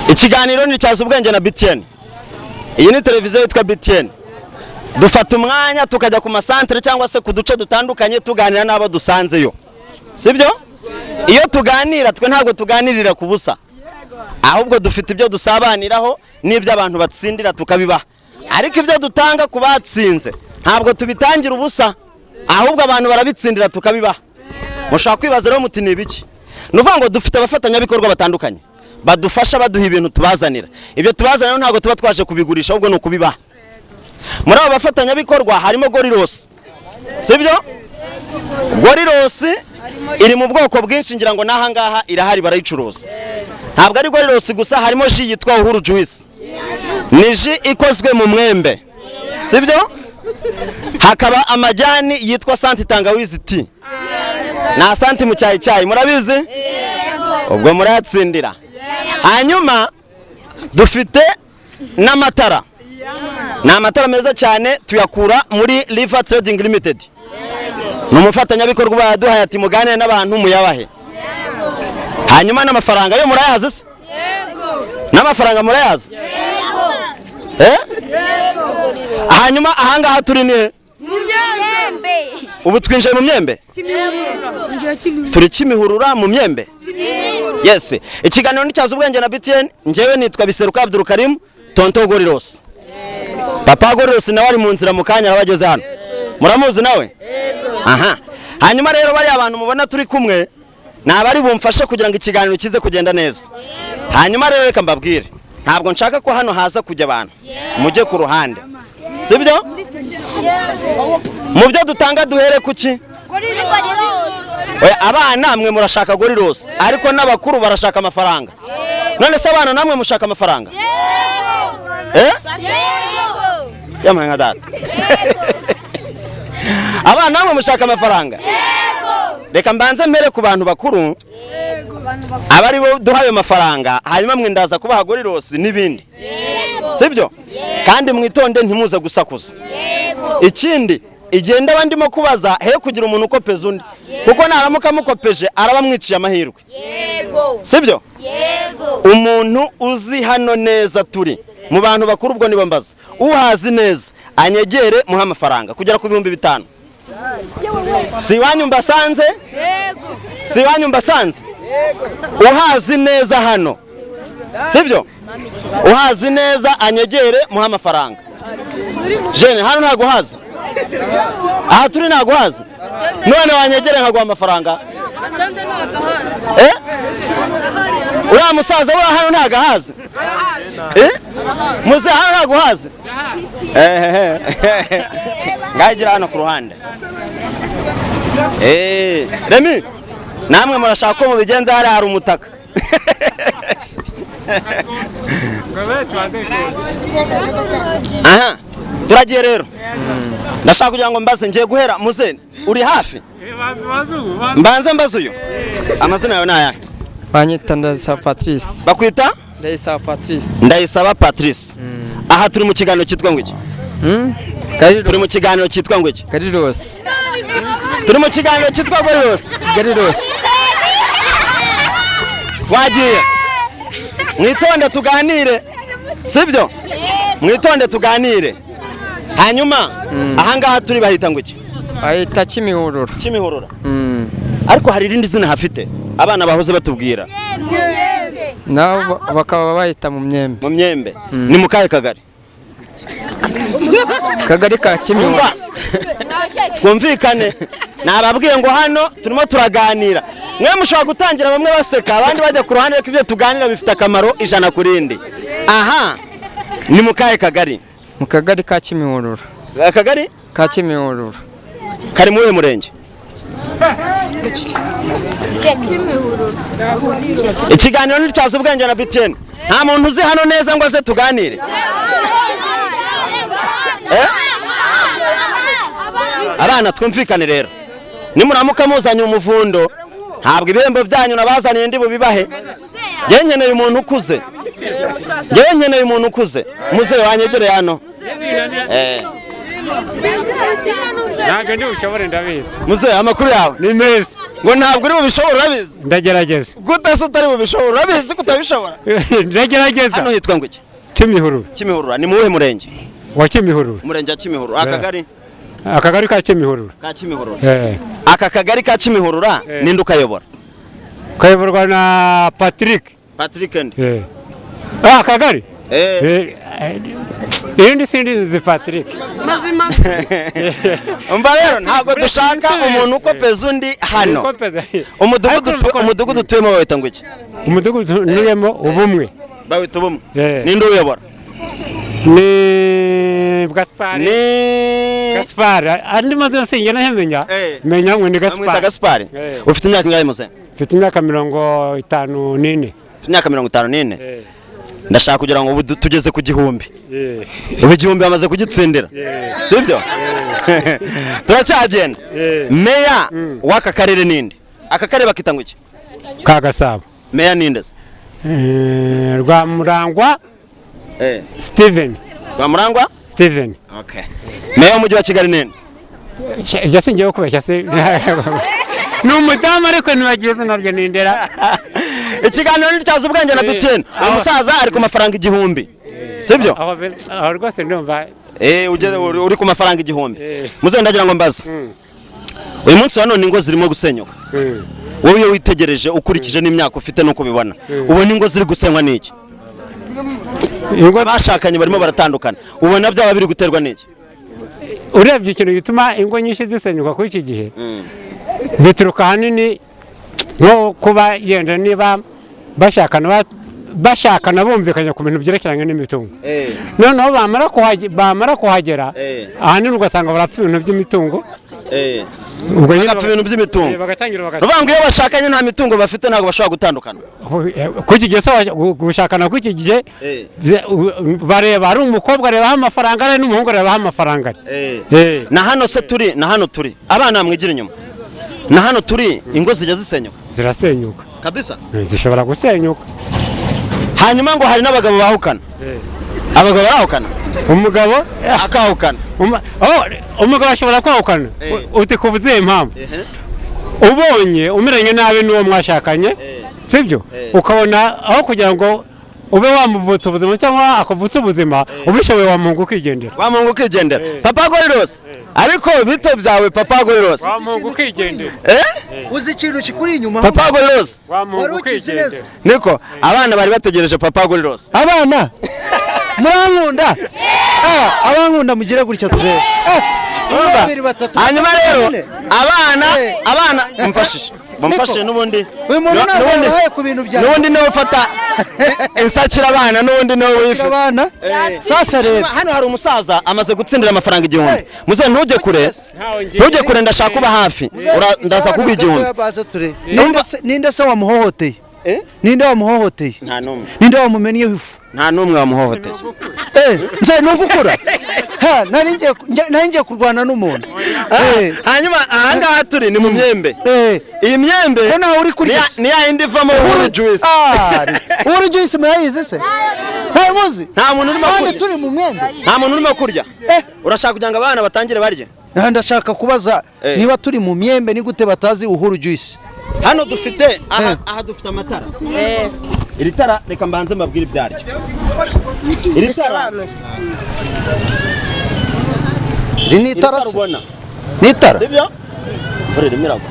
Ikiganiro ni Tyaza Ubwenge na BTN. Iyi ni televiziyo yitwa BTN. Dufata umwanya tukajya ku masantere cyangwa se ku duce dutandukanye tuganira n'abo dusanzeyo. Sibyo? Iyo tuganira twe ntabwo tuganirira ku busa. Ahubwo dufite ibyo dusabaniraho n'ibyo abantu batsindira tukabibaha. Ariko ibyo dutanga ku batsinze ntabwo tubitangira ubusa. Ahubwo abantu barabitsindira tukabibaha. Mushaka kwibaza rero muti ni biki? Nuvuga ngo dufite abafatanyabikorwa batandukanye. Badufasha baduha ibintu tubazanira. Ibyo tubazanira ntabwo tuba twaje kubigurisha ahubwo no kubibaha. Muri abo bafatanyabikorwa harimo Goriros. Sibyo? Goriros iri mu bwoko bwinshi ngira ngo naha ngaha irahari barayicuruza. Ntabwo ari Goriros gusa, harimo ji yitwa Uhuru Juice. Ni ji ikozwe mu mwembe. Sibyo? Hakaba amajyani yitwa Santi Tangawizi tea. Na Santi mu cyayi murabizi? Ubwo murayatsindira. Hanyuma dufite n'amatara. Na amatara meza cyane tuyakura muri River Trading Limited. Numufatanyabikorwa baduhaye ati muganire n'abantu muyabahe. Hanyuma n'amafaranga yo murayazi se? Yego. N'amafaranga murayazi? Yego. Hanyuma ahangaha turi ni Mumyembe. Ubu twinjiye mu Mumyembe? Turi Kimihurura mu Mumyembe? Yes. Ikiganiro ni Tyaza Ubwenge na BTN. Njewe nitwa Biseruka Abdul Karim, Tonto Goriros. Papa Goriros nawe ari mu nzira mu kanya abageze hano. Muramuzi nawe? Aha. Hanyuma rero bari abantu mubona turi kumwe nabari bumfashe kugira ngo ikiganiro kize kugenda neza. Hanyuma rero reka mbabwire, ntabwo nshaka ko hano haza kujya abantu mujye ku ruhande. Sibyo? Mu byo dutanga duhere kuki? Abana mwe murashaka Goriros, ariko n'abakuru barashaka amafaranga. None se abana namwe mushaka amafaranga? Yamanga data. Abana namwe mushaka amafaranga? Reka mbanze mbere ku bantu bakuru. Abari bo duhaye amafaranga, hanyuma mwe ndaza kubaha Goriros n'ibindi. Sibyo? Kandi mwitonde ntimuze gusakuza. Ikindi igenda bandimo kubaza he kugira umuntu ukopeza undi, kuko naramuka mukopeje araba mwiciye amahirwe. Sibyo? Umuntu uzi hano neza turi mu bantu bakuru ubwo nibo mbaza, uhazi neza anyegere muha amafaranga kugera ku 5,000. Si wanyu mbasanze? Si wanyu mbasanze? Uhazi neza hano. Sibyo? Uhazi neza anyegere muha amafaranga. Jene hano ntago haza. Aha turi ntago haza. None wanyegere nkaguha amafaranga. Uriya musaza wa hano ntago haza. Muze hano ntago haza. Ngagira hano ku ruhande. Remi namwe murashaka ko mubigenza hari umutaka. Aha turagiye rero. Ndashaka kugira ngo mbaze ngiye guhera muze uri hafi? Mbanze mbazuyo. Amazina yawe nayahe? Banyita Ndayisaba Patrice. Bakwita? Ndayisaba Patrice. Ndayisaba Patrice. Aha turi mu kiganiro cyitwa ngo iki? Turi mu kiganiro cyitwa ngo iki? Goriros. Turi mu kiganiro cyitwa Goriros. Goriros. Twagiye. Mwitonde tuganire. Sibyo? Mwitonde tuganire. Hanyuma ahangaha turi bahita ngo iki? Bahita Kimihurura. Kimihurura. Ariko hari irindi zina hafite abana bahoze batubwira. Nabo bakaba bahita Mumyembe. Mumyembe. Ni mu kahe kagari? Kagari ka Kimihurura. Twumvikane. Nababwiye ngo hano turimo turaganira. Mwe mushobora gutangira bamwe baseka abandi bajya ku ruhande ko ibyo tuganira bifite akamaro ijana kurindi. Aha. Ni mu kahe kagari? Mu kagari ka Kimihurura. Akagari? Ka Kimihurura. Kari mu murenge? Ikiganiro ni Tyaza Ubwenge na BTN. Nta muntu uzi hano neza ngo aze tuganire. Abana twumvikane rero. Nimuramuka muzanye umuvundo, ntabwo ibihembo byanyu nabazaniye ndi bubibahe. Nge nkeneye umuntu ukuze. Nge nkeneye umuntu ukuze. Muze wanyegere hano. Ntabwo ndi ushobora ndabizi. Muze amakuru yawe ni meza. ngo ntabwo uri bubishobora urabizi ndagerageza gute se utari bubishobora urabizi kutabishobora ndagerageza hano hitwa ngo iki Kimihurura Kimihurura ni muwe murenge wa Kimihurura umurenge wa Kimihurura akagari ka Kimihurura aka kagari ka Kimihurura ninde ukayobora kayoborwa na Patrick ndi akagari irindi sindi Patrick umva rero ntabwo dushaka umuntu ukopeza undi hano umudugudu tuyemo bawita ngo iki umudugudu nuyemo ubumwe bawita ubumwe ninde uyobora ni Gaspar andi mazina sinjye nahemenya menya ngo ni Gaspar ufite imyaka ingahe muze mfite imyaka 54 imyaka 54 ndashaka kugira ngo ubu tugeze ku gihumbi ubu igihumbi bamaze kugitsindira sibyo turacyagenda meya w'aka karere ninde aka karere bakita ngo iki ka Gasabo meya ninde Rwamurangwa Steven okay meya w'umujyi wa Kigali ninde yasingiye kubeshya se ni umudamu ariko ntibagiye naryo nindera ikiganiro ni Tyaza Ubwenge na BTN umusaza ari ku mafaranga 1000 sibyo aho rwose ndumva uri ku mafaranga 1000 muze ndagira ngo mbaze uyu munsi wa none ingo zirimo gusenyuka wowe iyo witegereje ukurikije n'imyaka ufite no kubibona ubona ingo ziri gusenywa n'iki bashakanye barimo baratandukana ubona byaba biri guterwa n'iki urebye ikintu gituma ingo nyinshi zisenyuka kuri iki gihe bituruka hanini nko kuba yenda niba bashakana bumvikanye ku bintu byerekeranye n'imitungo noneho bamara kuhagera ahanini ugasanga barapfa ibintu by'imitungo ubwo nyine bagapfa ibintu by'imitungo bavuga ngo iyo bashakanye nta mitungo bafite ntabwo bashobora gutandukana kuki gihe gushakana kuki gihe bareba ari umukobwa arebaho amafaranga ari n'umuhungu arebaho amafaranga na hano turi abana mwigira inyuma na hano turi ingo zijya zirasenyuka kabisa zishobora gusenyuka hanyuma ngo hari n'abagabo bahukana abagabo bahukana umugabo akahukana umugabo ashobora kwahukana uti kubuze impamvu ubonye umiranye nabi n'uwo mwashakanye sibyo ukabona aho kugira ngo ube wamuvutsa ubuzima cyangwa akuvutsa ubuzima ubishoboye wamunga ukigendera papa Goriros ariko bite byawe papa Goriros wamunga ukigendera uzi ikintu kikuri inyuma papa Goriros wamunga ukigendera niko abana bari bategereje papa Goriros abana murankunda abankunda mugire gutya turebe hanyuma rero abana mumfashije n'ubundi uyu muntu ntabwo yabaye ku bintu byawe n'ubundi niwe ufata insakira abana n'ubundi niwe wifata abana sasa rero hano hari umusaza amaze gutsindira amafaranga 1000 muze ntujye kure ndashaka kuba hafi ndaza kuguha 1000 ninde se wamuhohoteye ninde wamuhohoteye nta numwe ninde wamumennye ifu nta numwe wamuhohoteye nze nugukura nari ngiye kurwana n'umuntu hanyuma ahangaha turi ni Mumyembe iyi myembe ni ya indi ivamo Uhuru Juice Uhuru Juice murayizi se muzi nta muntu urimo kurya turi mu myembe nta muntu urimo kurya urashaka kugira ngo abana batangire barye ndashaka kubaza niba turi mu myembe ni gute batazi Uhuru Juice hano dufite aha dufite amatara iri tara reka mbanze mbabwire ibyaryo iri tara ni itara ni itara sibyo urere mirago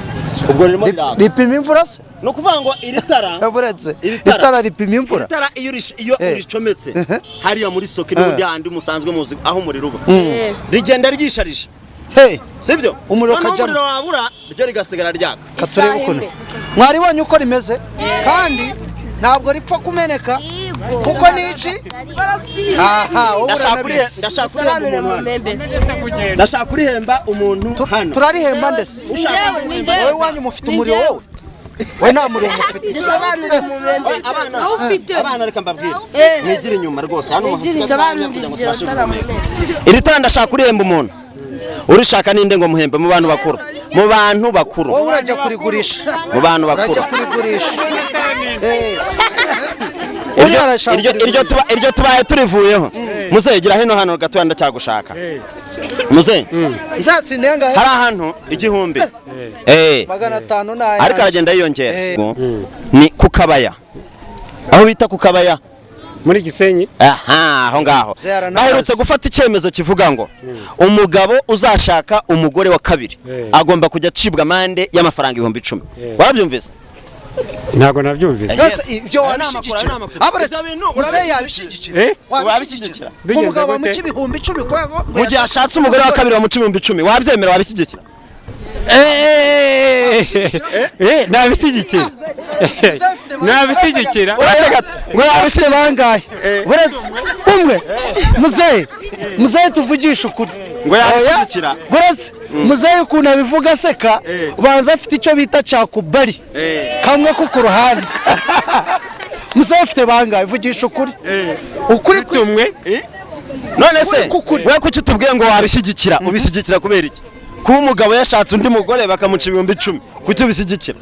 ubwo ririmo riraka ripima imvura se no kuvuga ngo iri tara buretse itara ripima imvura itara iyo uricometse hariya muri soke n'undi handi musanzwe muzi aho umuriro uba rigenda ryisharije sibyo umuriro wabura ryo rigasigara ryaka katurebe ukuntu mwaribonye uko rimeze kandi ntabwo ripfa kumeneka kuko niki ndashaka kurihemba umuntu hano turarihemba ndese wowe wanyu mufite umuriro wowe nta muriro mufite abana reka mbabwire mwigira inyuma rwose hano kugira ngo tubashe guhumeka iri tara ndashaka kurihemba umuntu urishaka ninde ngo muhembe mu bantu bakuru mu bantu bakuru wowe urajya kurigurisha mu bantu bakuru urajya kurigurisha iryo tubaye turivuyeho muze gira hano gatoya ndacyagushaka muze nzatsinde ngahe hari ahantu igihumbi 500 nayo ariko aragenda yiyongera ni ku kabaya aho bita ku kabaya muri Gisenyi aho ngaho baherutse gufata icyemezo kivuga ngo umugabo uzashaka umugore wa kabiri agomba kujya acibwa amande y'amafaranga 10,000 warabyumvise ntago nabyumvise ibyo wanashigikira abaretse muze yabishigikira wabishigikira umugabo mu 10,000 kwego mu gihe ashatse umugore wa kabiri wa mu 10,000 wabyemera wabishigikira nabishyigikira nabishyigikira ngo yabise bangahe buretse umwe muzehe tuvugisha ukuri ngo yabishyigikira buretse muzehe ukuntu abivuga aseka ubanza afite icyo bita cakubari kamwe ko ku ruhande muzehe afite bangahe vugisha ukuri tumwe none se we kuki utubwiye ngo wabishyigikira ubishyigikira kubera iki kuba umugabo yashatse undi mugore bakamuca 10,000 kuki ubishyigikira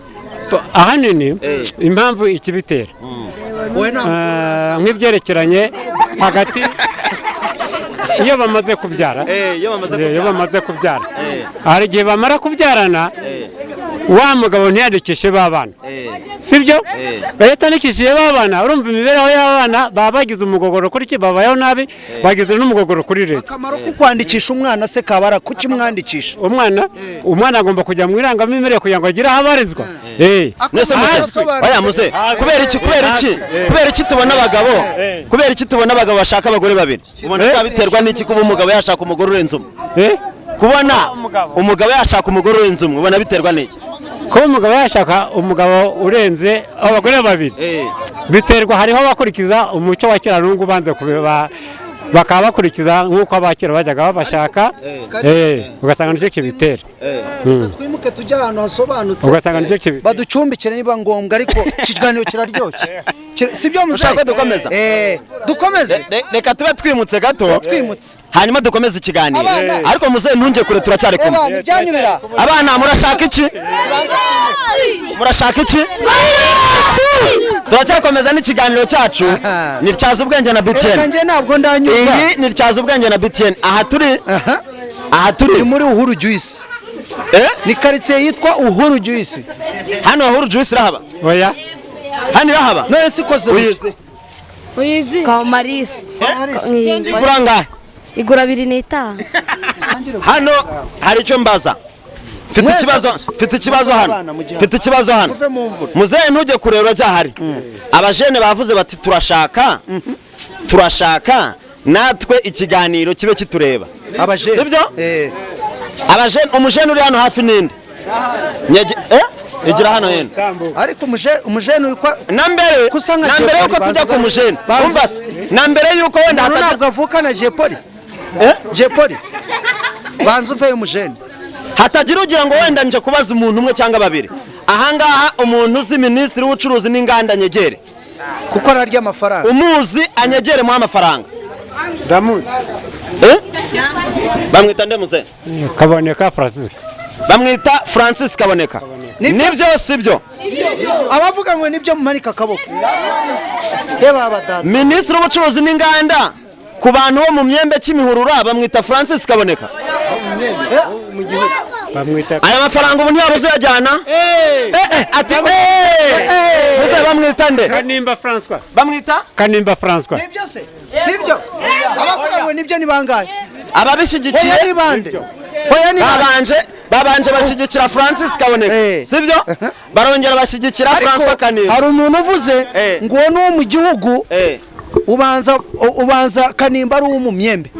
ahanini impamvu ikibitera nk'ibyerekeranye hagati iyo bamaze kubyara hari igihe bamara kubyarana wa mugabo ntiyandikishe babana sibyo leta yandikishije babana urumva imibereho y'abana baba bagize umugogoro kuri ki babayeho nabi bagize n'umugogoro kuri leta akamaro ko kwandikisha umwana se kabara kuki mwandikisha umwana agomba kujya mu irangamimerere kugira ngo agire aho abarizwa muze kubera iki tubona abagabo bashaka abagore babiri ubona biterwa n'iki kuba umugabo yashaka umugore urenze umwe kubona umugabo yashaka umugore urenze umwe ubona biterwa n'iki kuba umugabo yashaka umugabo urenze abagore babiri biterwa hariho abakurikiza umuco wa kera n'ubwo ubanze bakaba bakurikiza nk'uko abakera bajyaga babashaka ugasanga nicyo kibitera twimuke tujya ahantu hasobanutse ugasanga nicyo kibitera baducumbikire niba ngombwa ariko ikiganiro kiraryoshye sibyo ushaka dukomeza dukomeze reka tube twimutse gato hanyuma dukomeze ikiganiro ariko muze ntunge kure turacyari kumwe abana murashaka iki turacyakomeza n'ikiganiro cyacu ni Tyaza Ubwenge na BTN iyi ni Tyaza Ubwenge na BTN aha turi muri Uhuru Juice ni quartier yitwa Uhuru Juice hano Uhuru Juice irahaba oya hano irahaba none sikoze uyizi kwa Marisi igura ngahe igura 2,500 hano hari icyo mbaza mfite ikibazo hano muzehe ntujye kureba uracyahari abajene bavuze bati turashaka natwe ikiganiro kibe kitureba sibyo abajene umujene uri hano hafi ninde igira hano heno ariko umujene wikwa nambere yuko tujya ku mujene umva nambere yuko wenda ntabwo avuka na Jepoli banza uve umujene hatagira ugira ngo wenda nje kubaza umuntu umwe cyangwa babiri ahangaha umuntu uzi minisitiri w'ubucuruzi n'inganda anyegere kuko ararya amafaranga umuzi anyegere mu amafaranga ndamuzi bamwita nde muze Kaboneka Francis bamwita Francis Kaboneka nibyo sibyo abavuga ngo nibyo mumanika akaboko reba abadada minisitiri w'ubucuruzi n'inganda ku bantu bo mu Mumyembe Kimihurura bamwita Francis Kaboneka aya mafaranga ubu ntiyabuze uyajyana ati muze bamwita nde Kanimba François bamwita Kanimba François nibyo se nibyo abavuga ngo nibyo ni bangahe ababishyigikiye ni bande babanje bashyigikira Francis Kaboneka sibyo barongera bashyigikira François Kanimba hari umuntu uvuze ngo uwo ni uwo mu gihugu ubanza Kanimba ari uw'Umumyembe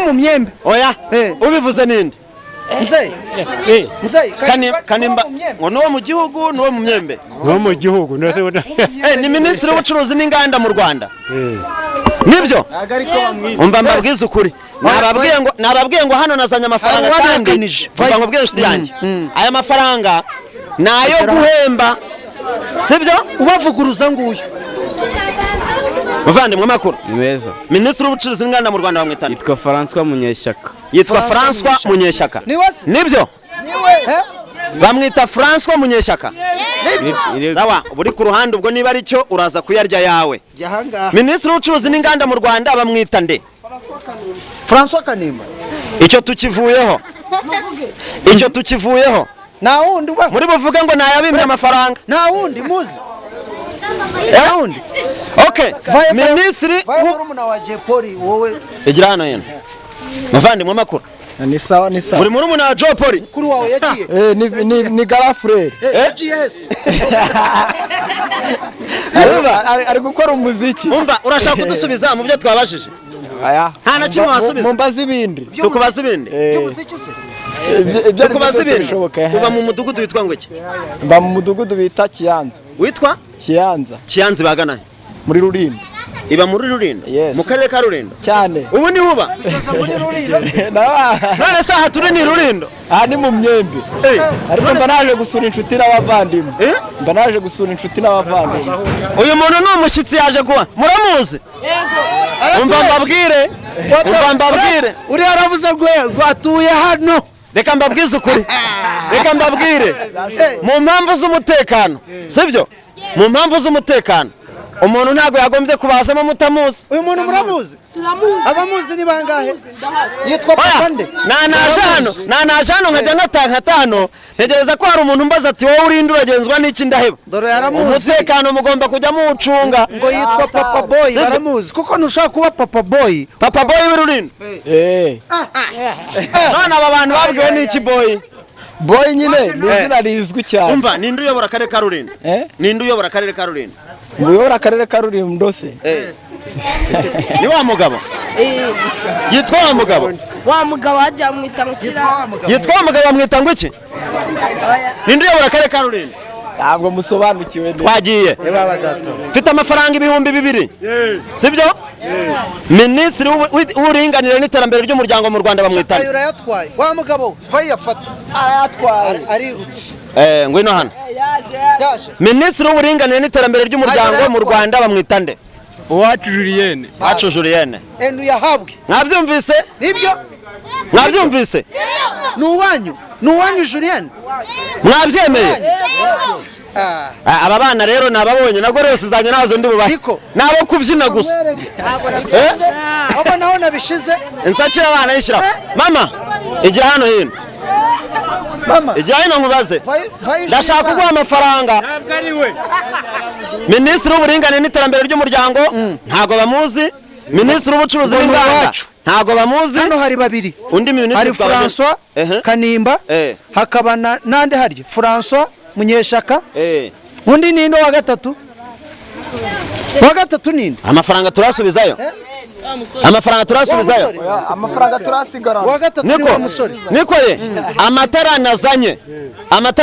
Mumyembe oya ubivuze ninde Kanimba ngo nuwo mu gihugu nuwo mu Mumyembe nuwo mu gihugu ni minisitiri w'ubucuruzi n'inganda mu Rwanda nibyo umva mbabwiza ukuri nababwiye ngo hano nazanye amafaranga kandi umva nkubwiye inshuti yanjye aya mafaranga ni ayo guhemba sibyo ubavuguruza nguyu muvandimwe makuru ni meza. Minisitiri w'ubucuruzi n'inganda mu Rwanda bamwitana Yitwa François Munyeshyaka. yitwa François Munyeshyaka nibyo bamwita François Munyeshyaka sawa buri ku ruhande ubwo niba ari cyo uraza kuyarya yawe Minisitiri w'ubucuruzi n'inganda mu Rwanda bamwita nde François Kanimba icyo tukivuyeho na wundi uba muri buvuge ngo nayabimye amafaranga na wundi muzi okay Minisitiri murumuna wa Jepoli wowe igira hano yene muvandimwe makuru ni sawa uri murumuna wa Jepoli kuri wawe yagiye ni garafurere GS ari gukora umuziki. umva urashaka kudusubiza mu byo twabashije nta na kimwe wasubiza mumbaza ibindi tukubaza ibindi by'umuziki se tukubaza ibindi uba mu mudugudu witwa ngo iki mba mu mudugudu bita Kiyanza Kiyanza bagana muri Rulindo iba muri Rulindo mu karere ka Rulindo cyane ubu ni huba muri Rulindo none saha turi ni Rulindo aha ni Mumyembe ariko mba naje gusura inshuti n'abavandimwe uyu muntu ni umushyitsi yaje kuba muramuzi umva mbabwire uri yaravuze ngo atuye hano reka mbabwize ukuri mu mpamvu z'umutekano sibyo mu mpamvu z'umutekano umuntu ntago yagombye kubazamo mutamuzi uyu muntu muramuzi abamuzi ni bangahe yitwa Papande naje hano nkajya nkata hano ntegereza ko hari umuntu mbaza ati wowe urinde uragenzwa n'iki ndaheba dore yaramuzi umutekano mugomba kujya muwucunga ngo yitwa Papa Boy baramuzi kuko ntushaka kuba Papa Boy w'Urulindo none aba bantu babwiwe n'iki boy nyine ni izina rizwi cyane umva ninde uyobora akarere ka Rulindo uyobora akarere ka Rulindo se ni wa mugabo yitwa wa mugabo hajya mwita ngo yitwa wa mugabo bamwita ngo iki ninde uyobora akarere ka Rulindo ntabwo musobanukiwe twagiye mfite amafaranga 2,000 sibyo Minisitiri w'uburinganire n'iterambere ry'umuryango mu Rwanda bamwitana ayo yatwaye wa mugabo vayafata arirutse ngwino hano Minisitiri w'uburinganire n'iterambere ry'umuryango mu Rwanda bamwita nde Uwacu Julienne enu yahabwe mwabyumvise nibyo ni uwanyu Julienne mwabyemeye aba bana rero nababonye nagore yose zanye nazo ndi bubahe nabo kubyina gusa abo naho nabishize insakira abana yishyira mama igira hano hino igira hino nkubaze ndashaka kuguha amafaranga Minisitiri w'uburinganire n'iterambere ry'umuryango ntago bamuzi Minisitiri w'ubucuruzi n'inganda ntago bamuzi hano hari babiri undi hari François Kanimba hakaba nande hari François Munyeshyaka undi ninde wa gatatu ninde amafaranga turasubizayo amafaranga turasigara wa gatatu ni wa musore niko ye amatara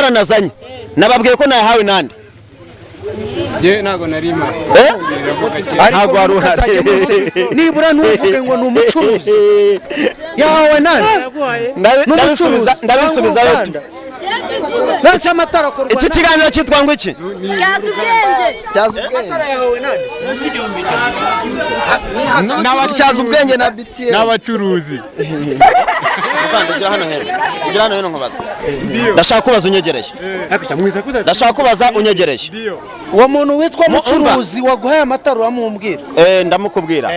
nazanye nababwiye ko nayahawe nande ntago nari imari ntago wari uhari nibura ntuvuge ngo ni umucuruzi yahawe nande ndabisubizayo nase amatara akorwa iki kiganiro cyitwa ngo iki amatara yahawe nande n'abatyaza ubwenge na BTN n'abacuruzi igira hano hino nkubaza ndashaka kubaza unyegereje uwo muntu witwa mucuruzi waguhaye amatara uramumbwira ndamukubwira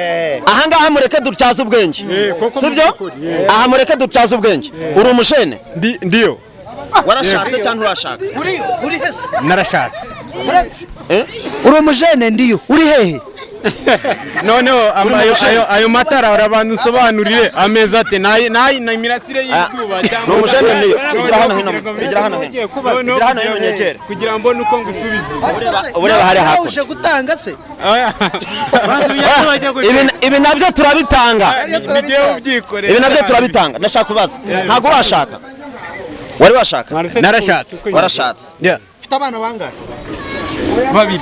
aha ngaha mureke dutyaza ubwenge sibyo aha mureke dutyaza ubwenge uri umushene ndiyo warashatse cyangwa urashaka uri hese narashatse uretse uri umujene ndiyo uri hehe noneho ayo matara urabanza usobanurire amezi ate na imirasire y'izuba cyangwa umujene ndiyo igira hano hino nyegere kugira mbone uko ngusubiza ureba hari hakurya uje gutanga se ibi nabyo turabitanga ibi nabyo turabitanga ndashaka kubaza ntago washaka wari washaka warashatse ufite abana bangahe babiri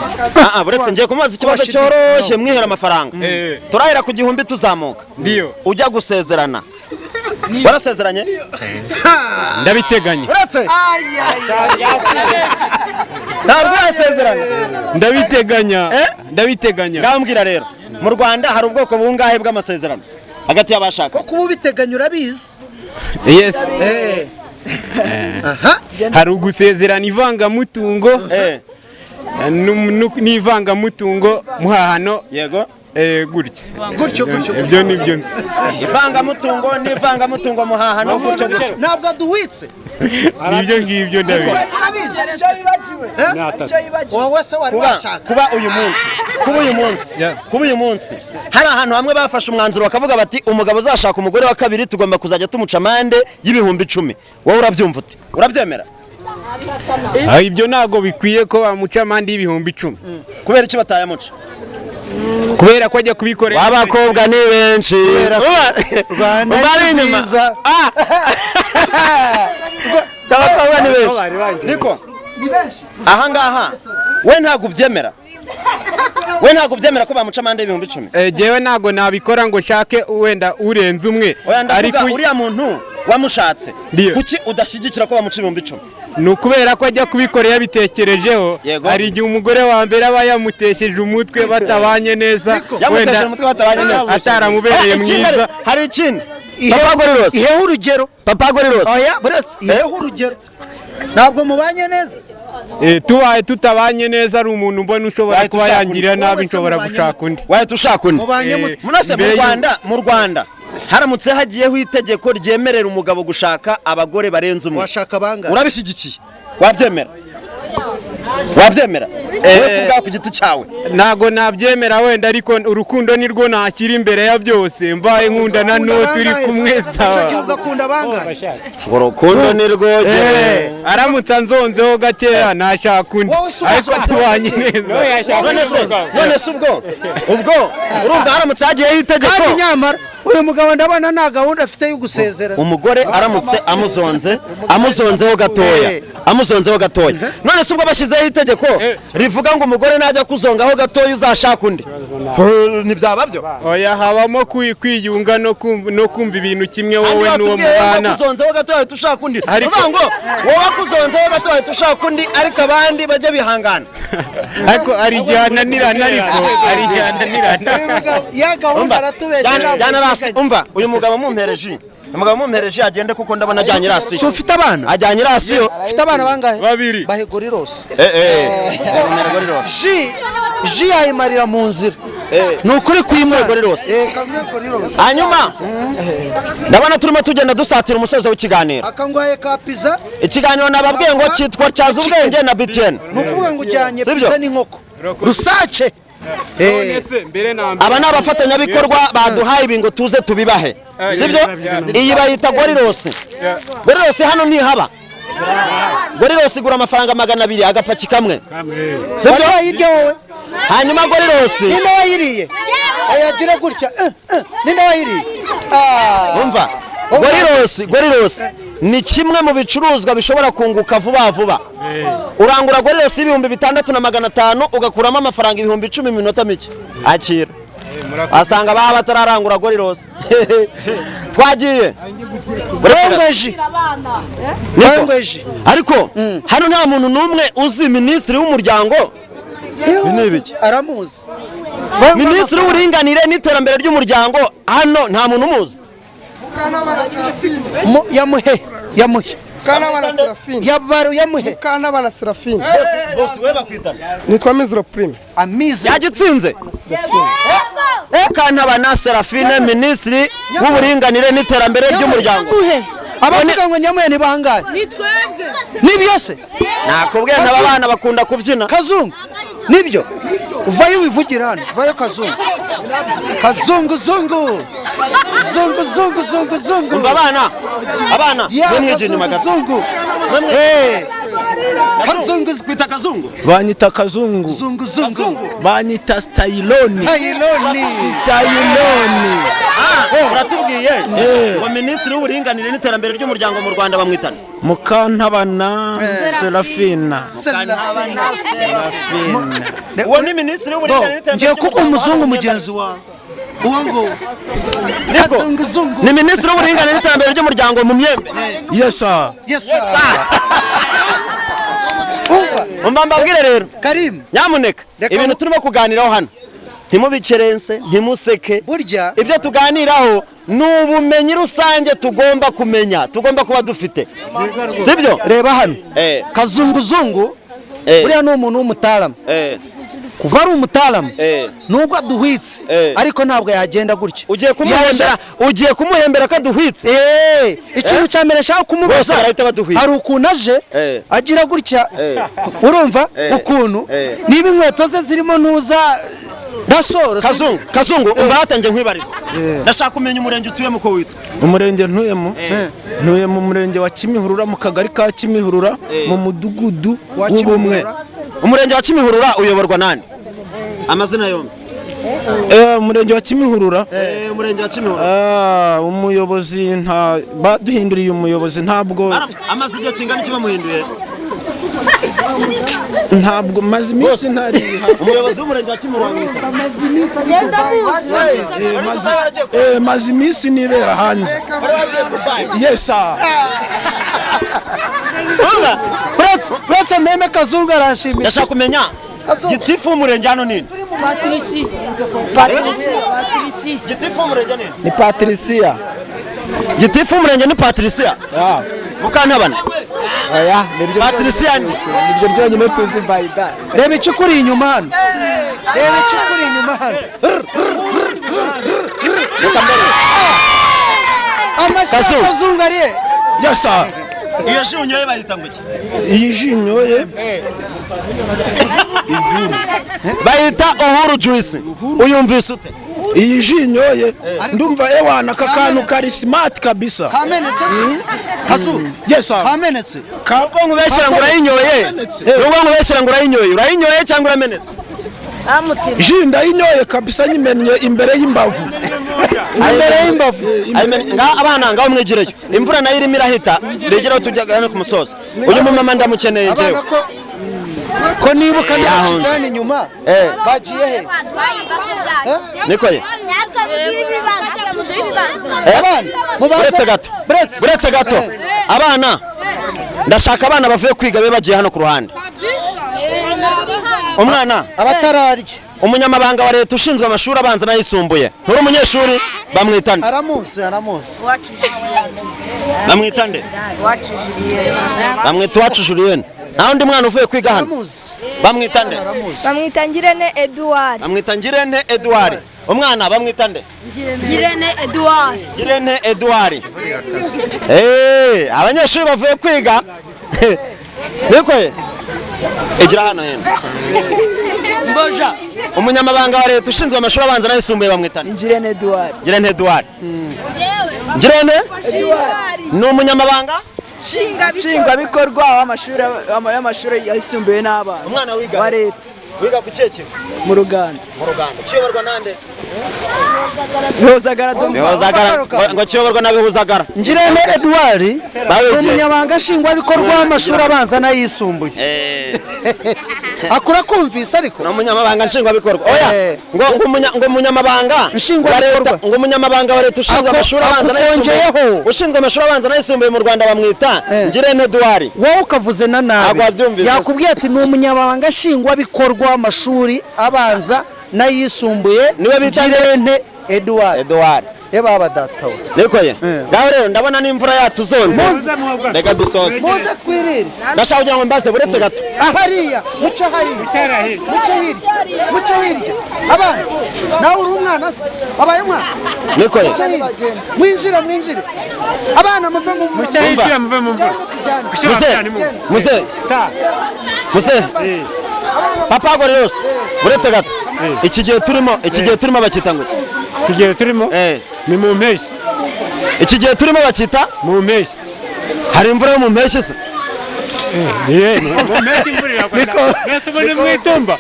buretse ngiye kumubaza ikibazo cyoroshye mwihera amafaranga turahera ku 1,000 tuzamuka ndiyo ujya gusezerana warasezeranye ndabiteganya uretse ntabwo urasezeranye ndabiteganya ngambwira rero mu Rwanda hari ubwoko bungahe bw'amasezerano hagati y'abashaka ko kuba ubiteganya urabizi yes hari ugusezerana ivangamutungo n'ivangamutungo muhahano yego gutyo ibyo nibyo ivangamutungo muhahano gutyo ntabwo duhwitse nibyo ngibyo ndabizi wowe se wari washaka kuba uyu munsi hari ahantu hamwe bafashe umwanzuro bakavuga bati umugabo uzashaka umugore wa kabiri tugomba kuzajya tumuca amande y'ibihumbi 10 wowe urabyumva ute urabyemera ibyo ntago bikwiye ko bamuca amande y'ibihumbi 10 kubera iki batayamuca kubera ko ajya kubikorera abakobwa ni benshi Rwanda ni nziza abakobwa ni benshi niko ahangaha we ntabwo ubyemera ko bamuca amande y'ibihumbi 10 jewe ntago nabikora ngo nshake wenda urenze umwe ariko uriya muntu wamushatse kuki udashyigikira ko bamuca ibihumbi 10 ni ukubera ko ajya kubikorera yabitekerejeho hari igihe umugore wa mbere aba yamutesheje umutwe batabanye neza wenda ataramubereye mwiza hari ikindi iheho urugero papa Gorilose oya buretse iheho urugero ntabwo mubanye neza tubaye tutabanye neza ari umuntu mbona ushobora kuba yangirira nabi nshobora gushaka undi wahita ushaka undi munose mu Rwanda haramutse hagiyeho itegeko ryemerera umugabo gushaka abagore barenze umwe washaka bangahe urabishyigikiye wabyemera kubwa ku giti cyawe ntago nabyemera wenda ariko urukundo nirwo nakira imbere ya byose mbaye nkundana n'uwo turi kumwe sawa ugakunda bangahe urukundo nirwo aramutse anzonzeho gakeya nashaka undi ariko tubanye neza none se ubwo urumva haramutse hagiyeho itegeko kandi nyamara uyu mugabo ndabona nta gahunda afite yo gusezera umugore aramutse amuzonzeho gatoya none se ubwo bashyizeho itegeko rivuga ngo umugore najya kuzongaho gatoya uzashaka undi ntibyaba byo oya habamo kwiyunga no kumva ibintu kimwe wowe n'uwo mubana kuzonzeho gatoya tushaka undi uvuga ngo wowe kuzonzeho gatoya tushaka undi ariko abandi bajye bihangana ariko ari igihe ananirana ya gahunda aratubeshya umva uyu mugabo mumpereje agende kuko ndabona ajyanye irasi so ufite abana ajyanye irasi yo ufite abana bangahe 2 bahe Gorilose ji yayimarira mu nzira ni ukuri kwimwe Gorilose hanyuma ndabona turimo tugenda dusatira umusozo w'ikiganiro akanguhaye ka pizza ikiganiro nababwiye ngo cyitwa Tyaza Ubwenge na BTN ni ukuvuga ngo ujyanye pizza n'inkoko rusace aba ni abafatanyabikorwa baduhaye ibi ngo tuze tubibahe sibyo iyi bayita Gorilose hano ntihaba Gorilose igura amafaranga 200 agapaki kamwe sibyo wayirya wowe hanyuma Gorilose ninde wayiriye ayagira gutya ninde wayiriye umva Gorilose ni kimwe mu bicuruzwa bishobora kunguka vuba urangura Gorilose y'ibihumbi 6500 ugakuramo amafaranga ibihumbi 10 mu minota mike akira asanga baba batararangura Gorilose twagiye Ubwenge ariko hano nta muntu n'umwe uzi minisitiri w'umuryango binibiki aramuzi minisitiri w'uburinganire n'iterambere ry'umuryango hano nta muntu umuzi yamuhe Kanabana Serafine yabaru yamuhe Kanabana Serafine bose we bakwitana nitwa Mizero Prime amize yagitsinze Kanabana Serafine minisitiri w'uburinganire n'iterambere ry'umuryango abavuga ngo nyamuye ni bangahe nitwebwe nibyo se nakubwiye n'aba bana bakunda kubyina kazungu nibyo uvayo wivugira hano vayo kazungu zungu umva abana mwemwije inyuma gato kazungu kwita kazungu banyita kazungu zungu banyita styloni uratubwiye ngo minisitiri w'uburinganire n'iterambere ry'umuryango mu Rwanda bamwitana Mukantabana Serafina uwo ni minisitiri w'uburinganire n'iterambere ry'umuryango kuko umuzungu mugenzi wawe uwo ngo niko Kazunguzungu. ni minisitiri w'uburinganire n'iterambere ry'umuryango Mumyembe. Yes sir. Yes sir. Umva mbabwire rero Karim, nyamuneka ibintu turimo kuganiraho hano ntimubicerense ntimuseke, burya ibyo tuganiraho ni ubumenyi rusange tugomba kumenya, tugomba kuba dufite, sibyo? reba hano Kazunguzungu buriya ni umuntu w'umutaramu, kuva ari umutaramu nubwo aduhwitse ariko ntabwo yagenda gutya. Ugiye kumuhembera ko aduhwitse. Ikintu cya mbere nshaka kumubaza, hari ukuntu aje agira gutya, urumva ukuntu niba inkweto ze zirimo ntuza Dasoro Kazungu umva hatangiye nkwibariza. Ndashaka kumenya umurenge utuyemo ko witwa. Umurenge ntuyemo ntuye mu murenge wa Kimihurura mu kagari ka Kimihurura mu mudugudu w'ubumwe. Umurenge wa Kimihurura uyoborwa nande? Amazina yombi. Umurenge wa Kimihurura. Umurenge wa Kimihurura. Umuyobozi nta baduhinduriye umuyobozi ntabwo. Amaze igihe kingana iki bamuhinduye? Ntabwo maze iminsi ntari hafi. Umuyobozi w'umurenge wa Kimihurura witwa maze iminsi nibera hanze. Yes sir. Uretse meme Kazungu arashimira. Ndashaka kumenya gitifu w'umurenge hano nini? Patricia. Gitifu w'umurenge nini? Ni Patricia. Gitifu w'umurenge ni Patricia. Mukantabana. Oya, nibyo Patricia ni ibyo byonyine tuzi bayida. Reba icyo kuri inyuma hano. Reba icyo kuri inyuma hano. Kazungu ari. Yes sir. iyo jinyo ye bayita ngo iki? Iyi jinyo ye bayita uhuru juice. Uyumvise ute? Iyi jinyo ye ndumva ewana kakanu kari smart kabisa. Kamenetse se? Kazungu. Yes sir. Kamenetse. Ubwo ngubeshera ngo urayinyoye. Ubwo ngubeshera ngo urayinyoye. Urayinyoye cyangwa uramenetse? Jinda inyoye kabisa nyimennye imbere y'imbavu. Imbere y'imbavu. Abana ngaho mwigireyo. Imvura nayo irimo irahita. Regeraho tujyagana ku musozi. Uyu mumama ndamukeneye jewe. Ko nibuka n'abashizana inyuma. Bagiye he? Niko ye. Abana buretse gato abana ndashaka abana bavuye kwiga be bagiye hano ku ruhande. Umwana abatararya umunyamabanga wa leta ushinzwe amashuri abanza n'ayisumbuye nturi umunyeshuri bamwitande aramuzi bamwitande bamwita Uwacu Julienne. Nta undi mwana uvuye kwiga hano bamwitande Bamwitangirene Edouard. bamwitangirene Edouard. Umwana bamwitande Girene Edouard. Abanyeshuri bavuye kwiga niko ye egira hano heno Mboja. umunyamabanga wa leta ushinzwe amashuri abanza n'ayisumbuye bamwitande Girene Edouard. Girene Edouard. Girene ni umunyamabanga Nshingwabikorwa w'amashuri yisumbuye n'abana. Umwana wiga wa leta wiga ku cece mu Ruganda. Kiyoborwa nande? Bihuzagara ngo kiyoborwa na Bihuzagara. Girene Edouard umunyamabanga nshingwabikorwa w'amashuri abanza n'ayisumbuye. Akura kumvise ariko no munyamabanga nshingwabikorwa. Oya ngo umunyamabanga nshingwabikorwa ngo umunyamabanga wa leta ushinzwe amashuri abanza n'ayisumbuye ushinzwe amashuri abanza n'ayisumbuye mu Rwanda bamwita Girene Edouard. Wowe ukavuze na nabi yakubwiye ati ni umunyamabanga nshingwabikorwa w'amashuri abanza n'ayisumbuye Girene Edouard. Eba abadatawe niko ye ngaho rero ndabona n'imvura yatuzonze reka dusoze muze twirire ndashaka kugira ngo mbaze buretse gato hariya muco hirya abana nawe uri umwana se abaye umwana niko ye mwinjire abana muve mu muze papa gore yose buretse gato iki gihe turimo bakita ngo igihe turimo ni mu mpeshyi. Iki gihe turimo bakita mu mpeshyi. Hari imvura yo mu mpeshyi se? Mu mpeshyi imvura iragwa. Mbese ubu ni mu itumba.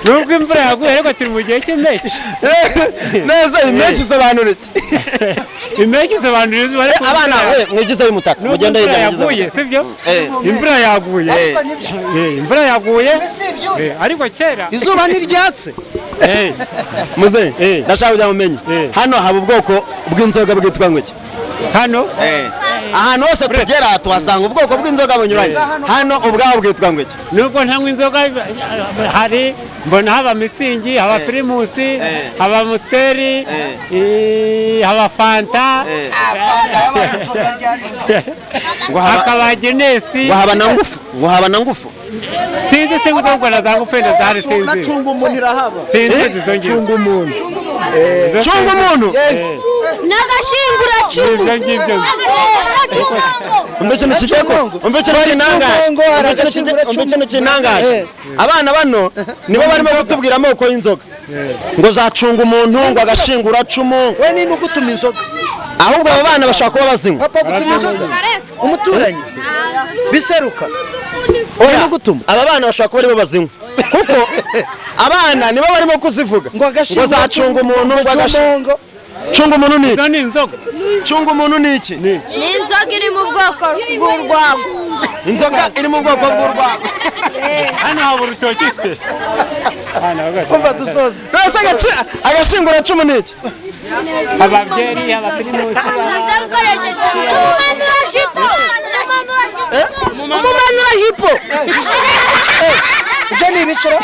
Nubwo imvura yaguye ariko turi mu gihe cy'impeshyi. Neza impeshyi isobanura iki? Impeshyi isobanura izuba ariko abana we mwigize y'umutaka mugenda yaguye sibyo? Imvura yaguye. Imvura yaguye. Ariko kera izuba ntiryatse. muze ndashaka kujya mumenye hano haba ubwoko bw'inzoga bwitwa ngo iki hano ahantu hose tugera tuhasanga ubwoko bw'inzoga bunyuranye hano ubwaho bwitwa ngo iki nubwo ntanywa inzoga hari mbona haba mitsingi haba pirimusi haba musiteri haba fanta hakaba genesi ngo haba na ngufu sinzi se ngo na za ngufu wenda zahari sinzi cunga umuntu irahaba sinzi izo ngizo cunga umuntu cunga umuntu n'agashingura izo ngibyo umbe ikintu kigeko umbe ikintu kinangaje umbe ikintu kinangaje abana bano nibo barimo kutubwira amoko y'inzoga ngo zacunga umuntu ngo agashingura cumu we ni gutuma inzoga ahubwo abo bana bashaka kuba bazinywa papa gutuma inzoga umuturanyi biseruka oya gutuma aba bana bashaka kuba aribo bazinywa kuko abana nibo barimo kuzivuga ngo zacunga umuntu ngo agashingura cunga umuntu ni iki? ni inzoga cunga umuntu ni iki? ni inzoga iri mu bwoko bw'urwagwa. Inzoga iri mu bwoko bw'urwagwa. Hano haba urutoki se. Kumva dusoze. Nose agashingura cumu ni iki? Ababyeri abapirimusi. Umumanura jipo. Ibyo ni ibiciro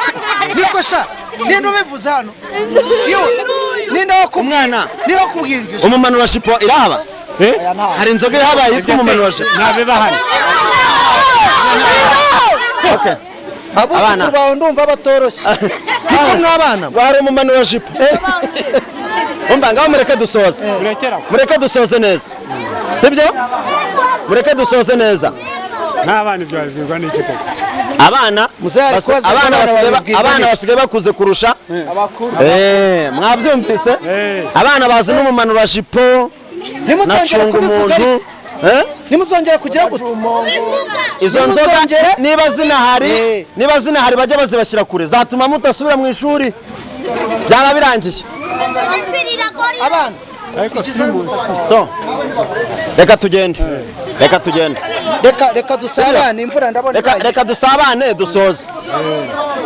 niko sha ninde ubivuze hano yo ninde umwana niho kubwirwa umumanura jipo irahaba hari inzoga irahaba yitwa umumanura jipo ntabiba hano okay abana bawo ndumva batoroshye niko mwabana bari umumanura jipo umva ngaho mureke dusoze neza sibyo mureke dusoze neza n'abana ibyo babwirwa n'iki koko abana basigaye bakuze kurusha mwabyumvise abana bazi n'umumanura jipo nacunga umuntu nimuzongera kugira gute izo nzoga niba zinahari bajya bazibashyira kure zatuma mutasubira mu ishuri byaba birangiye abana so reka tugende reka dusabane imvura ndabona reka dusabane dusoze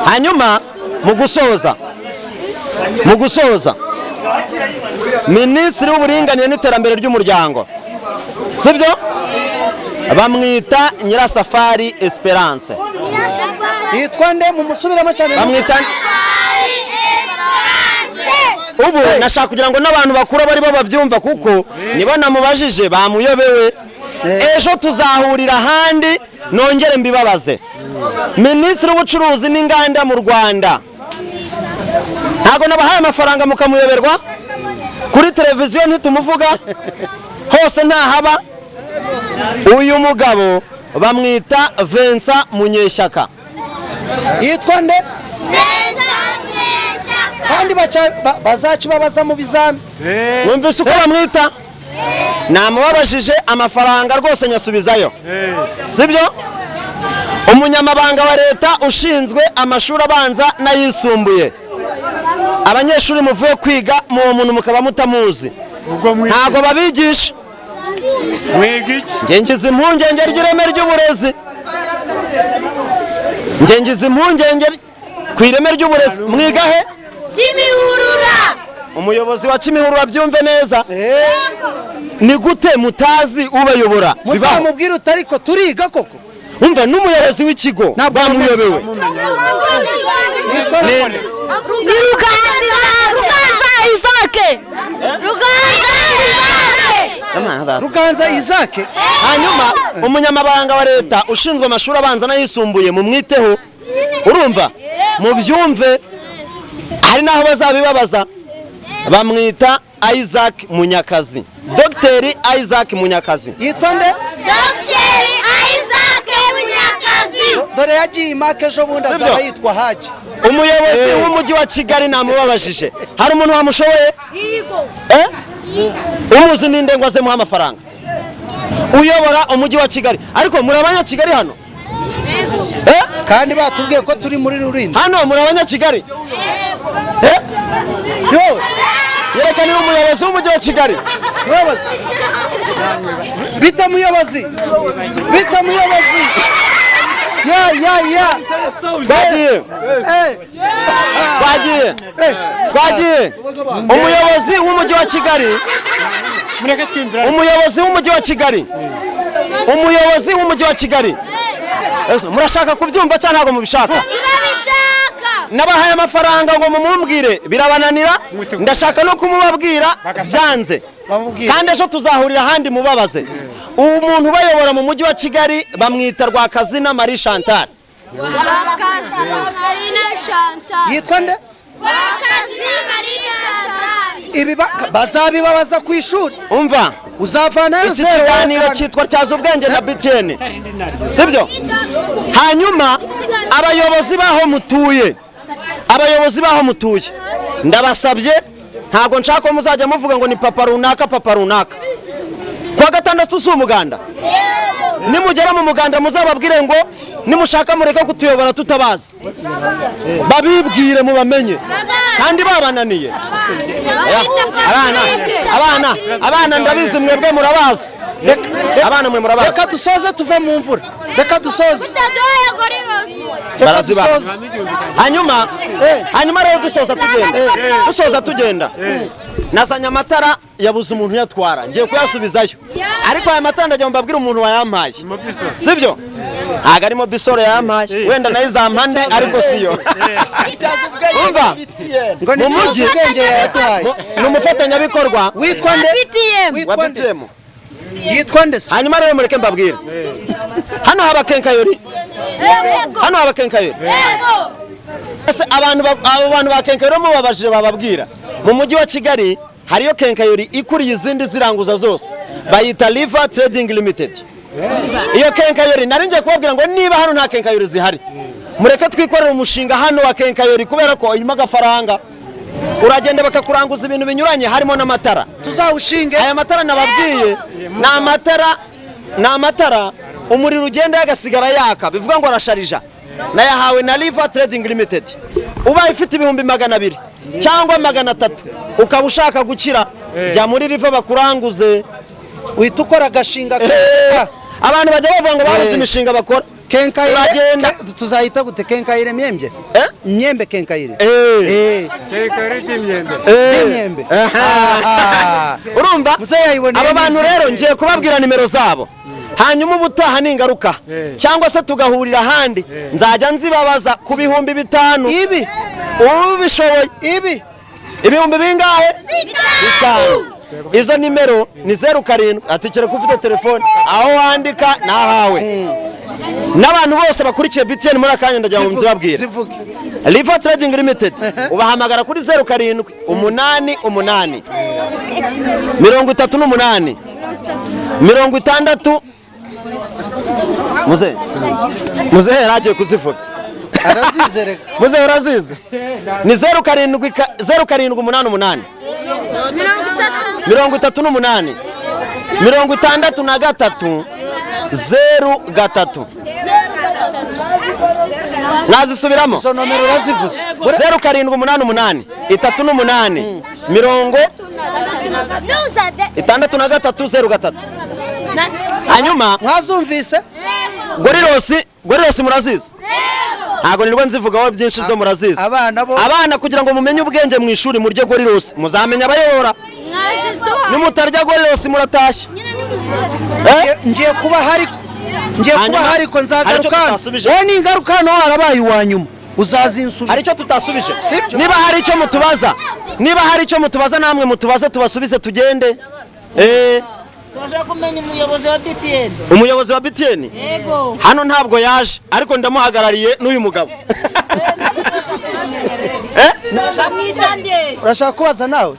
hanyuma mu gusoza minisitiri w'uburinganire n'iterambere ry'umuryango sibyo bamwita Nyirasafari Esperance yitwa nde mu musubiramo cyane bamwita ubu nashaka kugira ngo n'abantu bakuru bari bo babyumva kuko niba namubajije bamuyobewe ejo tuzahurira ahandi nongere mbibabaze minisitiri w'ubucuruzi n'inganda mu Rwanda ntabwo nabahaye amafaranga mukamuyoberwa kuri televiziyo ntitumuvuga hose ntahaba uyu mugabo bamwita Vincent Munyeshyaka yitwa nde kandi bazakibabaza mu bizami wumvise uko bamwita namubabajije amafaranga rwose nyasubizayo sibyo umunyamabanga wa leta ushinzwe amashuri abanza n'ayisumbuye abanyeshuri muvuye kwiga mu muntu mukaba mutamuzi ntabwo babigisha ngize impungenge ry'ireme ry'uburezi ngize impungenge ku ireme ry'uburezi mwiga he Kimihurura umuyobozi wa Kimihurura byumve neza ni gute mutazi ubayobora muzamubwira utariko turiga koko umva n'umuyobozi w'ikigo bamuyobewe ni Ruganza Isaac hanyuma umunyamabanga wa leta ushinzwe amashuri abanza n'ayisumbuye mu mwiteho urumva mu byumve hari naho bazabibabaza bamwita Isaac Munyakazi Dr. Isaac Munyakazi yitwa nde Dr. Isaac Munyakazi dore yagiye imake ejo bundi azaba yitwa Haji umuyobozi w'umujyi wa Kigali namubabajije hari umuntu wamushoboye umuzi ninde ngo aze muha amafaranga uyobora umujyi wa Kigali ariko muri abanyakigali hano kandi batubwiye ko turi muri Rulindo hano muri abanyakigali yerekanira umuyobozi w'umujyi wa Kigali bita muyobozi twagiye umuyobozi w'umujyi wa Kigali murashaka kubyumva cyangwa ntabwo mubishaka? nabahaye amafaranga ngo mumumbwire birabananira, ndashaka no kumubabwira byanze, kandi ejo tuzahurira ahandi mubabaze. ubu muntu ubayobora mu mujyi wa Kigali bamwita Rwakazina Marie Chantal. yitwa nde? ibi bazabibabaza ku ishuri. umva uzavanayo iki kiganiro cyitwa Tyaza Ubwenge na BTN, sibyo? hanyuma abayobozi baho mutuye ndabasabye, ntabwo nshaka ko muzajya muvuga ngo ni papa runaka. kuwa gatandatu si umuganda, nimugera mu muganda muzababwire ngo nimushaka mureke kutuyobora tutabazi, babibwire mubamenye, kandi babananiye. abana ndabizi mwebwe murabazi, abana mwe murabazi. reka dusoze tuve mu mvura, reka dusoze. hanyuma rero dusoza tugenda nazanye amatara yabuze umuntu yatwara, ngiye kuyasubizayo, ariko aya matara ndagira ngo mbabwire umuntu wayampaye, sibyo? ntabwo arimo bisoro yampaye, wenda nayo izampande ariko siyo. umva mu mujyi ni umufatanyabikorwa witwa nde? wa BTM. yitwa nde? hanyuma rero mureke mbabwire, hano haba kenkayori. abantu ba kenkayori mubabajije bababwira, mu mujyi wa Kigali hariyo kenkayori ikuriye izindi ziranguza zose, bayita River Trading Limited. iyo kenkayori nari ngiye kubabwira ngo niba hano nta kenkayori zihari, mureke twikorera umushinga hano wa kenkayori, kubera ko irimo agafaranga, uragenda bakakuranguza ibintu binyuranye harimo n'amatara. tuzawushinge. aya matara nababwiye ni amatara umuriro ugenda yagasigara yaka, bivuga ngo arasharija. nayahawe na River Trading Limited. ubaye ufite 200 cyangwa 300 ukaba ushaka gukira, jya muri River bakuranguze, uhita ukora agashinga. abantu bajya bavuga ngo babuze imishinga bakora. Kenkayire tuzahita gute? Kenkayire Mumyembe? Mumyembe Kenkayire. Mumyembe. urumva aba bantu rero ngiye kubabwira nimero zabo, hanyuma ubutaha ningaruka cyangwa se tugahurira ahandi nzajya nzibabaza ku 5,000 ibi ubishoboye. ibihumbi bingahe? 5. izo nimero ni 07 atikere ko ufite telefone aho wandika nahawe. n'abantu bose bakurikiye BTN muri akanya ndagira ngo nzibabwire, River Trading Limited ubahamagara kuri 07 88 38 60. muze yaragiye kuzivuga arazizere. muze urazize ni 07 88 38 63 03. nazisubiramo izo nomero urazivuze? 0788 38 hanyuma mwazumvise? Gorirosi murazizi? ntabwo nirwo nzivugaho byinshi, zo murazizi. abana kugira ngo mumenye ubwenge mu ishuri murye Gorirosi, muzamenya abayobora. nimutarya Gorirosi muratashye. ngiye kuba hari ko nzagaruka. wowe ningaruka hano harabaye uwa nyuma uzazinsubiza. hari icyo tutasubije? niba hari icyo mutubaza namwe mutubaze tubasubize tugende. Turashaka kumenya umuyobozi wa BTN. umuyobozi wa BTN? Yego. hano ntabwo yaje, ariko ndamuhagarariye n'uyu mugabo. urashaka kubaza nawe?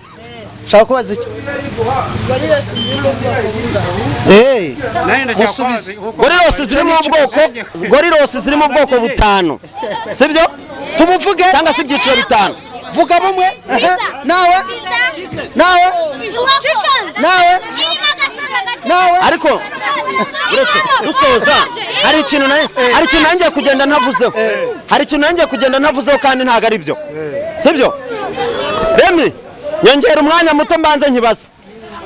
ushaka kubaza iki? musubize. Gorirosi ziri mu bwoko 5, sibyo? tumuvuge cyangwa se ibyiciro 5. vuga bumwe. nawe ariko uretse dusoza hari ikintu nanjye kugenda ntavuzeho, kandi ntago ari byo, sibyo? Remi nyongera umwanya muto mbanze nkibaza,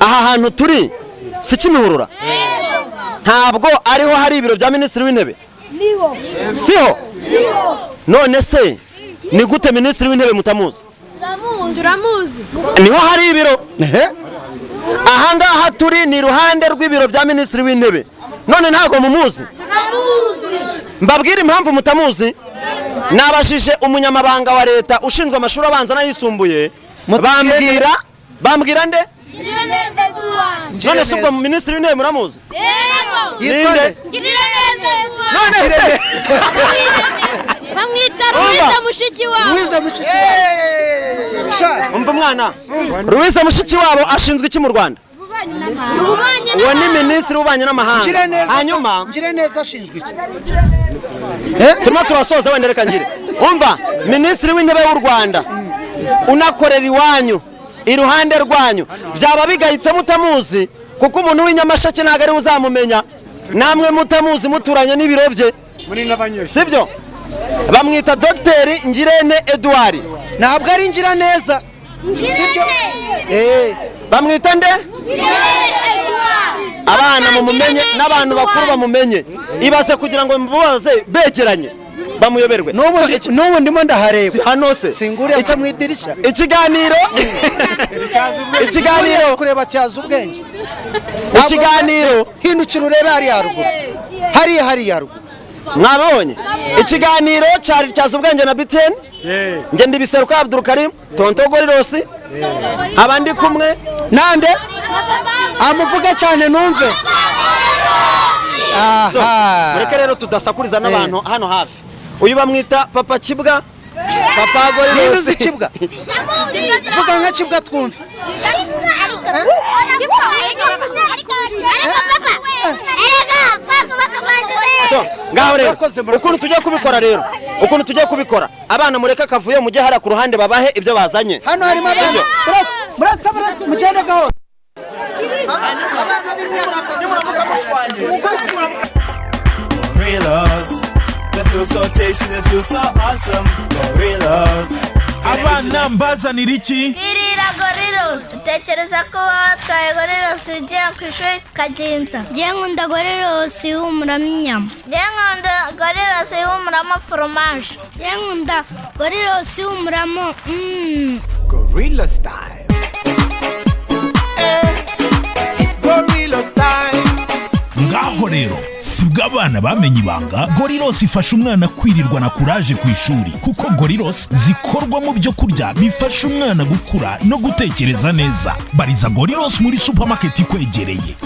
aha hantu turi si Kimihurura? ntabwo ariho hari ibiro bya minisitiri w'intebe? siho none se ni gute minisitiri w'intebe mutamuzi? turamuzi niho hari ibiro. Ahangaha turi ni iruhande rw'ibiro bya minisitiri w'intebe, none ntabwo mumuzi? Mbabwira impamvu mutamuzi. Nabashije umunyamabanga wa leta ushinzwe amashuri abanza n'ayisumbuye, bambwira nde? None se ubwo minisitiri w'intebe muramuzi? Ninde? None se bamwita Ruwiza mushiki wabo. umva mwana, Ruwiza mushiki wabo ashinzwe iki mu Rwanda? Uwo ni minisitiri w'ububanyi n'amahanga. Hanyuma ngire neza ashinzwe iki? turimo turasoza wenda reka ngire. Umva, minisitiri w'intebe w'u Rwanda unakorera iwanyu iruhande rwanyu, byaba bigayitse mutamuzi, kuko umuntu w'inyamasheke ntabwo ari uzamumenya, namwe mutamuzi muturanye n'ibiro bye, sibyo? Bamwita Dr. Ngirente Edouard. Ntabwo ari ngira neza, sibyo? Bamwita nde? Abana mumumenye n'abantu bakuru bamumenye, ibaze kugira ngo mubaze begeranye bamuyoberwe. N'ubu ndimo ndahareba hano se singuriye se mu idirisha. Ikiganiro kureba Tyaza ubwenge. Ikiganiro hindukira urebe hariya haruguru. Mwabonye ikiganiro cyari Tyaza ubwenge na BTN. Nge ndi Biseruka Abdul Karim, Tonto Gorirosi, abandi kumwe nande amuvuga cyane numve. Mureke rero tudasakuriza n'abantu hano hafi. Uyu bamwita Papa Kibwa, Papa Gorirosi. Ni Kibwa. Vuga nka Kibwa twumve. Ngaho rero ukuntu tujya kubikora abana mureka akavuyo mujye hara ku ruhande babahe ibyo bazanye. Hano harimo abana. Muratsa mugende gahoro. Abana mbazanira iki? Irira Goriros. Utekereza ko watwaye Goriros ugiye ku ishuri kagenza? Ngiye nkunda Goriros ihumuramo inyama. Ngiye nkunda Goriros ihumuramo foromaje. Ngiye nkunda Goriros ihumuramo Gorilla style. It's Gorilla style. Ngaho rero sibwo abana bamenye ibanga Goriros ifasha umwana kwirirwa na kuraje ku ishuri, kuko Goriros zikorwa mu byo kurya bifasha umwana gukura no gutekereza neza. Bariza Goriros muri supermarket ikwegereye.